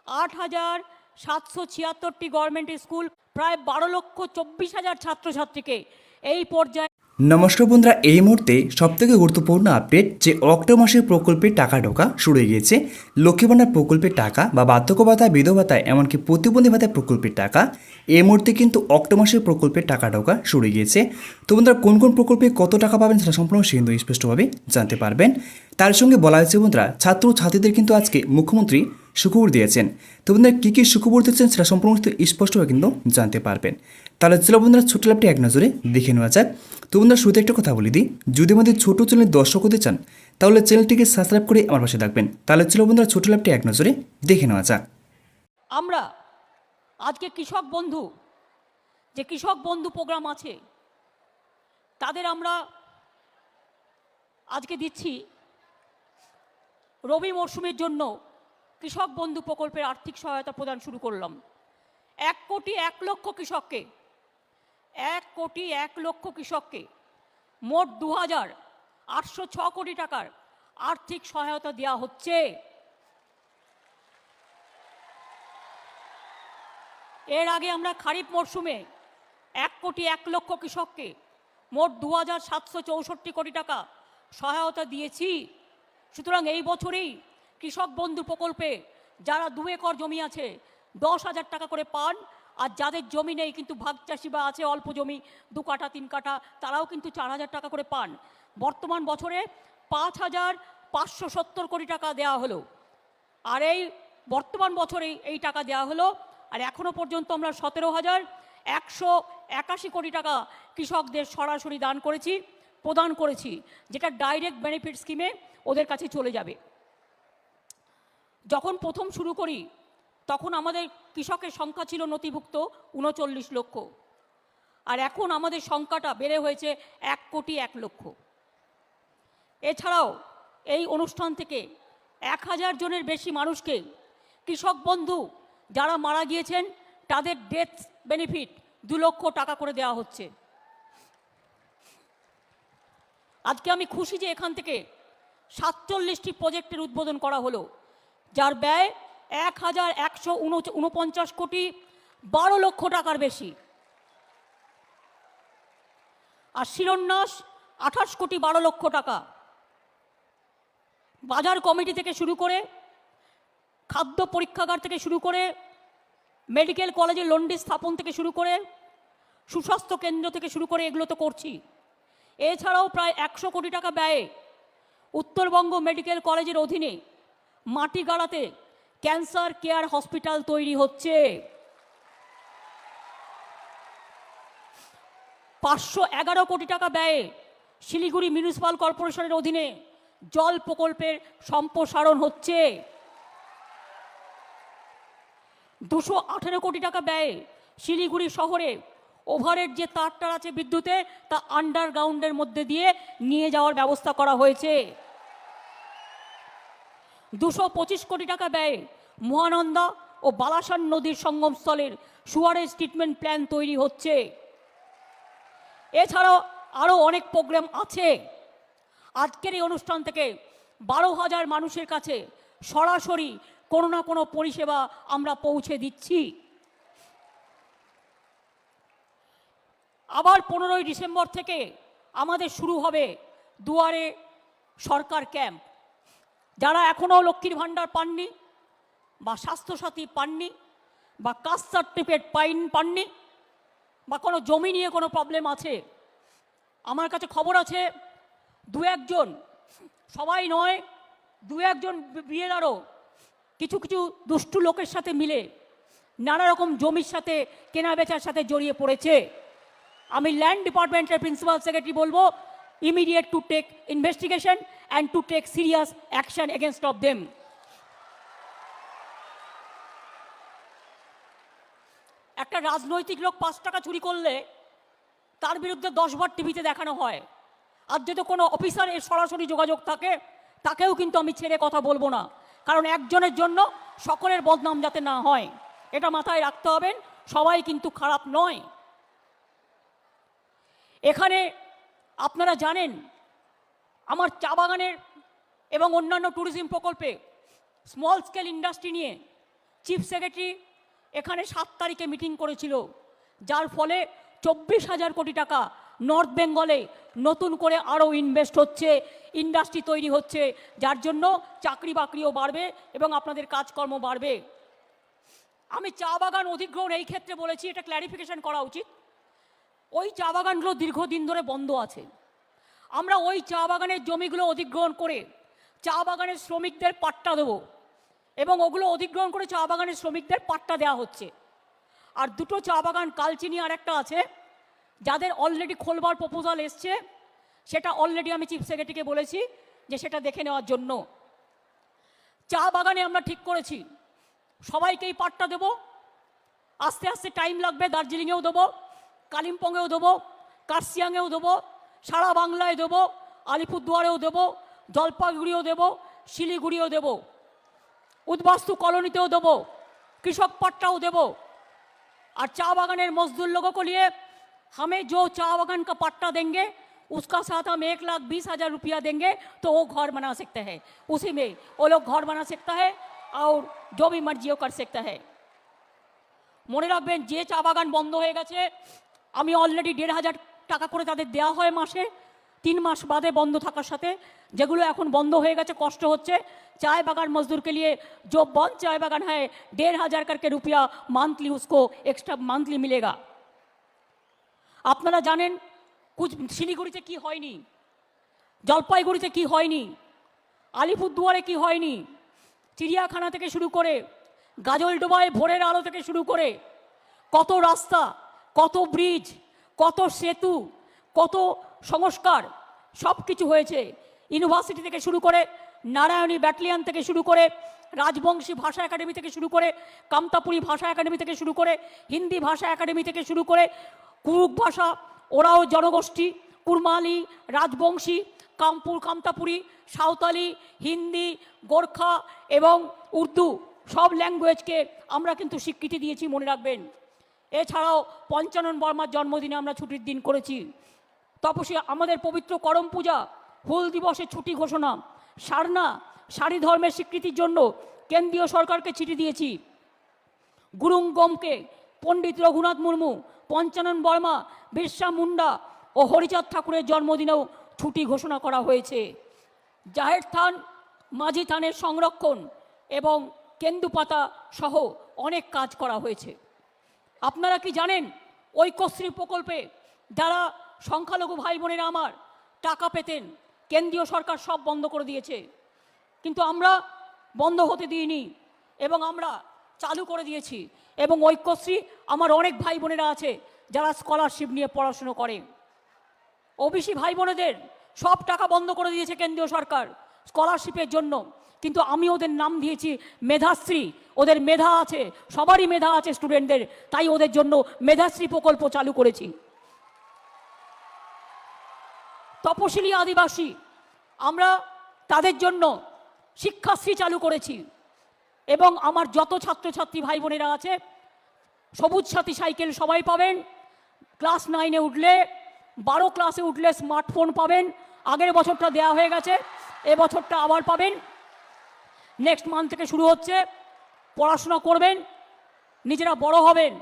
8,776টি government school, প্রায় 12,24,000 ছাত্রছাত্রীকে এই পর্যায়ে। নমস্কার বন্ধুরা, এই মুহূর্তে সবথেকে গুরুত্বপূর্ণ আপডেট যে অক্টোবর মাসের প্রকল্পের টাকা ঢোকা শুরু হয়ে গিয়েছে। লক্ষ্মী ভাণ্ডার প্রকল্পের টাকা বা বার্ধক্য ভাতা, বিধবা ভাতা, এমনকি প্রতিবন্ধী ভাতা প্রকল্পের টাকা এই মুহূর্তে কিন্তু অক্টোবর মাসের প্রকল্পের টাকা ঢোকা শুরু হয়ে গিয়েছে। তো বন্ধুরা, কোন কোন প্রকল্পে কত টাকা পাবেন সেটা সম্পূর্ণ কিন্তু স্পষ্টভাবে জানতে পারবেন। তার সঙ্গে বলা হয়েছে বন্ধুরা, ছাত্র ছাত্রীদের কিন্তু আজকে মুখ্যমন্ত্রী সুখবর দিয়েছেন। তো বন্ধুরা, কী কী সুখবর দিচ্ছেন সেটা সম্পূর্ণ স্পষ্টভাবে কিন্তু জানতে পারবেন। তাহলে চলো বন্ধুরা, ছোট ল্যাপটি এক নজরে দেখে নেওয়া যাক। তো বন্ধুরা, শুরুতে একটা কথা বলে দিই, যদি আমাদের ছোটো চ্যানেল দর্শক হতে চান তাহলে চ্যানেলটিকে সাবস্ক্রাইব করে আমার পাশে থাকবেন। তাহলে চলো বন্ধুরা, ছোট ল্যাপটি এক নজরে দেখে নেওয়া যাক। আমরা আজকে কৃষক বন্ধু প্রোগ্রাম আছে, তাদের আমরা আজকে দিচ্ছি রবি মরশুমের জন্য কৃষক বন্ধু প্রকল্পের আর্থিক সহায়তা প্রদান শুরু করলাম। 1,01,00,000 কৃষককে, 1,01,00,000 কৃষককে মোট 2,806 কোটি টাকার আর্থিক সহায়তা দেওয়া হচ্ছে। এর আগে আমরা খারিফ মরশুমে 1,01,00,000 কৃষককে মোট 2,764 কোটি টাকা সহায়তা দিয়েছি। সুতরাং এই বছরেই কৃষক বন্ধু প্রকল্পে যারা 2 একর জমি আছে 10,000 টাকা করে পান, আর যাদের জমি নেই কিন্তু ভাগ চাষি বা আছে অল্প জমি 2 কাঠা 3 কাঠা, তারাও কিন্তু 4,000 টাকা করে পান। বর্তমান বছরে 5,570 কোটি টাকা দেওয়া হলো, আর এই বর্তমান বছরেই এই টাকা দেওয়া হলো। আর এখনও পর্যন্ত আমরা 17,181 কোটি টাকা কৃষকদের সরাসরি প্রদান করেছি, যেটা ডাইরেক্ট বেনিফিট স্কিমে ওদের কাছে চলে যাবে। যখন প্রথম শুরু করি তখন আমাদের কৃষকের সংখ্যা ছিল নথিভুক্ত 39 লক্ষ, আর এখন আমাদের সংখ্যাটা বেড়ে হয়েছে 1,01,00,000। এছাড়াও এই অনুষ্ঠান থেকে 1,000 জনের বেশি মানুষকে কৃষক বন্ধু যারা মারা গিয়েছেন তাদের ডেথ বেনিফিট 2 লক্ষ টাকা করে দেওয়া হচ্ছে। আজকে আমি খুশি যে এখান থেকে 47টি প্রজেক্টের উদ্বোধন করা হলো, যার ব্যয় 1,149 কোটি 12 লক্ষ টাকার বেশি, আর শিলান্যাস 28 কোটি 12 লক্ষ টাকা। বাজার কমিটি থেকে শুরু করে, খাদ্য পরীক্ষাগার থেকে শুরু করে, মেডিকেল কলেজে লন্ডি স্থাপন থেকে শুরু করে, সুস্বাস্থ্য কেন্দ্র থেকে শুরু করে এগুলো তো করছি। এছাড়াও প্রায় 100 কোটি টাকা ব্যয়ে উত্তরবঙ্গ মেডিকেল কলেজের অধীনে মাটিগাড়াতে ক্যান্সার কেয়ার হসপিটাল তৈরি হচ্ছে। 511 কোটি টাকা ব্যয়ে শিলিগুড়ি মিউনিসিপ্যাল কর্পোরেশনের অধীনে জল প্রকল্পের সম্প্রসারণ হচ্ছে। 218 কোটি টাকা ব্যয়ে শিলিগুড়ি শহরে ওভারের যে তারটার আছে বিদ্যুতে, তা আন্ডারগ্রাউন্ডের মধ্যে দিয়ে নিয়ে যাওয়ার ব্যবস্থা করা হয়েছে। 225 কোটি টাকা ব্যয়ে মহানন্দা ও বালাসান নদীর সঙ্গমস্থলের সুয়ারেজ ট্রিটমেন্ট প্ল্যান তৈরি হচ্ছে। এছাড়াও আরও অনেক প্রোগ্রাম আছে। আজকের এই অনুষ্ঠান থেকে 12,000 মানুষের কাছে সরাসরি কোনো না কোনো পরিষেবা আমরা পৌঁছে দিচ্ছি। আবার 15ই ডিসেম্বর থেকে আমাদের শুরু হবে দুয়ারে সরকার ক্যাম্প। যারা এখনও লক্ষ্মীর ভাণ্ডার পাননি, বা স্বাস্থ্যসাথী পাননি, বা কাস্ট সার্টিফিকেট পাননি, বা কোনো জমি নিয়ে কোনো প্রবলেম আছে, আমার কাছে খবর আছে 2-1 জন, সবাই নয়, 2-1 জন বিএলআরও কিছু কিছু দুষ্টু লোকের সাথে মিলে নানা রকম জমির সাথে কেনা বেচার সাথে জড়িয়ে পড়েছে। আমি ল্যান্ড ডিপার্টমেন্টের প্রিন্সিপাল সেক্রেটারি বলবো, immediate to take investigation and to take serious action against of them. একটা রাজনৈতিক লোক 5 টাকা চুরি করলে তার বিরুদ্ধে 10 বার টিভিতে দেখানো হয়, আর যদি কোনো অফিসার এর সরাসরি যোগাযোগ থাকে তাকেও কিন্তু আমি ছেড়ে কথা বলবো না, কারণ একজনের জন্য সকলের বদনাম যাতে না হয়, এটা মাথায় রাখতে হবে। সবাই কিন্তু খারাপ নয়। এখানে আপনারা জানেন আমার চা বাগানের এবং অন্যান্য ট্যুরিজম প্রকল্পে স্মল স্কেল ইন্ডাস্ট্রি নিয়ে চিফ সেক্রেটারি এখানে 7 তারিখে মিটিং করেছিল, যার ফলে 24,000 কোটি টাকা নর্থ বেঙ্গলে নতুন করে আরও ইনভেস্ট হচ্ছে, ইন্ডাস্ট্রি তৈরি হচ্ছে, যার জন্য চাকরি বাকরিও বাড়বে এবং আপনাদের কাজকর্ম বাড়বে। আমি চা বাগান অধিগ্রহণ এই ক্ষেত্রে বলেছি, এটা ক্ল্যারিফিকেশন করা উচিত। ওই চা বাগানগুলো দীর্ঘদিন ধরে বন্ধ আছে। আমরা ওই চা বাগানের জমিগুলো অধিগ্রহণ করে চা বাগানের শ্রমিকদের পাট্টা দেবো এবং ওগুলো অধিগ্রহণ করে চা বাগানের শ্রমিকদের পাট্টা দেওয়া হচ্ছে। আর দুটো চা বাগান কালচিনি আর একটা আছে, যাদের অলরেডি খোলবার প্রপোজাল এসছে, সেটা অলরেডি আমি চিফ সেক্রেটারিকে বলেছি যে সেটা দেখে নেওয়ার জন্য। চা বাগানে আমরা ঠিক করেছি সবাইকেই পাট্টা দেবো। আস্তে আস্তে টাইম লাগবে, দার্জিলিংয়েও দেবো, কালিম্পংয়েও দেবো, কার্শিয়াংয়েও দেবো, সারা বাংলায় দেবো, আলিপুরদুয়ারেও দেবো, জলপাইগুড়িও দেবো, শিলিগুড়িও দেবো, উদ্বাস্তু কলোনিতেও দেবো, কৃষক পাট্টাও দেবো। और चा बागान मजदूर लोगों को लिए हमें जो चा बागान का पट्टा देंगे उसका साथ हम 1,20,000 रुपया देंगे तो वो घर बना सकते हैं, उसी में वो लोग घर बना सकता है और जो भी मर्जी वो कर सकता है। মনে রাখবেন যে চা বাগান বন্ধ হয়ে গেছে আমি অলরেডি 1,500 টাকা করে তাদের দেওয়া হয় মাসে, 3 মাস বাদে বন্ধ থাকার সাথে। যেগুলো এখন বন্ধ হয়ে গেছে কষ্ট হচ্ছে, चाय बागान मजदूर के लिए जो बंद चाय बागान है 1,500 करके रुपया मंथली उसको एक्स्ट्रा मंथली मिलेगा। আপনারা জানেন कुछ শিলিগুড়িতে কি হয়নি, জলপাইগুড়িতে কি হয়নি, আলিপুরদুয়ারে কি হয়নি, চিড়িয়াখানা থেকে শুরু করে গাজলডোবায় ভোরের আলো থেকে শুরু করে কত রাস্তা, কত ব্রিজ, কত সেতু, কত সংস্কার সব কিছু হয়েছে। ইউনিভার্সিটি থেকে শুরু করে নারায়ণী ব্যাটালিয়ন থেকে শুরু করে রাজবংশী ভাষা একাডেমি থেকে শুরু করে কামতাপুরী ভাষা একাডেমি থেকে শুরু করে হিন্দি ভাষা একাডেমি থেকে শুরু করে কুরুক ভাষা, ওরাও জনগোষ্ঠী, কুরমালি, রাজবংশী, কামতাপুরী, সাঁওতালি, হিন্দি, গোর্খা এবং উর্দু সব ল্যাঙ্গুয়েজকে আমরা কিন্তু স্বীকৃতি দিয়েছি, মনে রাখবেন। এছাড়াও পঞ্চানন বর্মার জন্মদিনে আমরা ছুটির দিন করেছি। তপস্বী আমাদের পবিত্র করম পূজা, হুল দিবসের ছুটি ঘোষণা, সারনা সারি ধর্মের স্বীকৃতির জন্য কেন্দ্রীয় সরকারকে চিঠি দিয়েছি। গুরুং গমকে, পণ্ডিত রঘুনাথ মুর্মু, পঞ্চানন বর্মা, বিরসা মুন্ডা ও হরিচাঁদ ঠাকুরের জন্মদিনেও ছুটি ঘোষণা করা হয়েছে। জাহের থান, মাঝি থানের সংরক্ষণ এবং কেন্দুপাতা সহ অনেক কাজ করা হয়েছে। আপনারা কি জানেন ঐক্যশ্রী প্রকল্পে যারা সংখ্যালঘু ভাই বোনেরা আমার টাকা পেতেন, কেন্দ্রীয় সরকার সব বন্ধ করে দিয়েছে, কিন্তু আমরা বন্ধ হতে দিইনি এবং আমরা চালু করে দিয়েছি। এবং ঐক্যশ্রী আমার অনেক ভাই বোনেরা আছে যারা স্কলারশিপ নিয়ে পড়াশুনো করে। ওবিসি ভাই বোনেদের সব টাকা বন্ধ করে দিয়েছে কেন্দ্রীয় সরকার স্কলারশিপের জন্য, কিন্তু আমি ওদের নাম দিয়েছি মেধাশ্রী। ওদের মেধা আছে, সবারই মেধা আছে স্টুডেন্টদের, তাই ওদের জন্য মেধাশ্রী প্রকল্প চালু করেছি। তপশিলি আদিবাসী আমরা তাদের জন্য শিক্ষাশ্রী চালু করেছি এবং আমার যত ছাত্রছাত্রী ভাই বোনেরা আছে সবুজ সাথী সাইকেল সবাই পাবেন। ক্লাস 9-এ উঠলে, 12 ক্লাসে উঠলে স্মার্টফোন পাবেন। আগের বছরটা দেওয়া হয়ে গেছে, এবছরটা আবার পাবেন। নেক্সট মান্থ থেকে শুরু হচ্ছে, পড়াশোনা করবেন, নিজেরা বড় হবেন।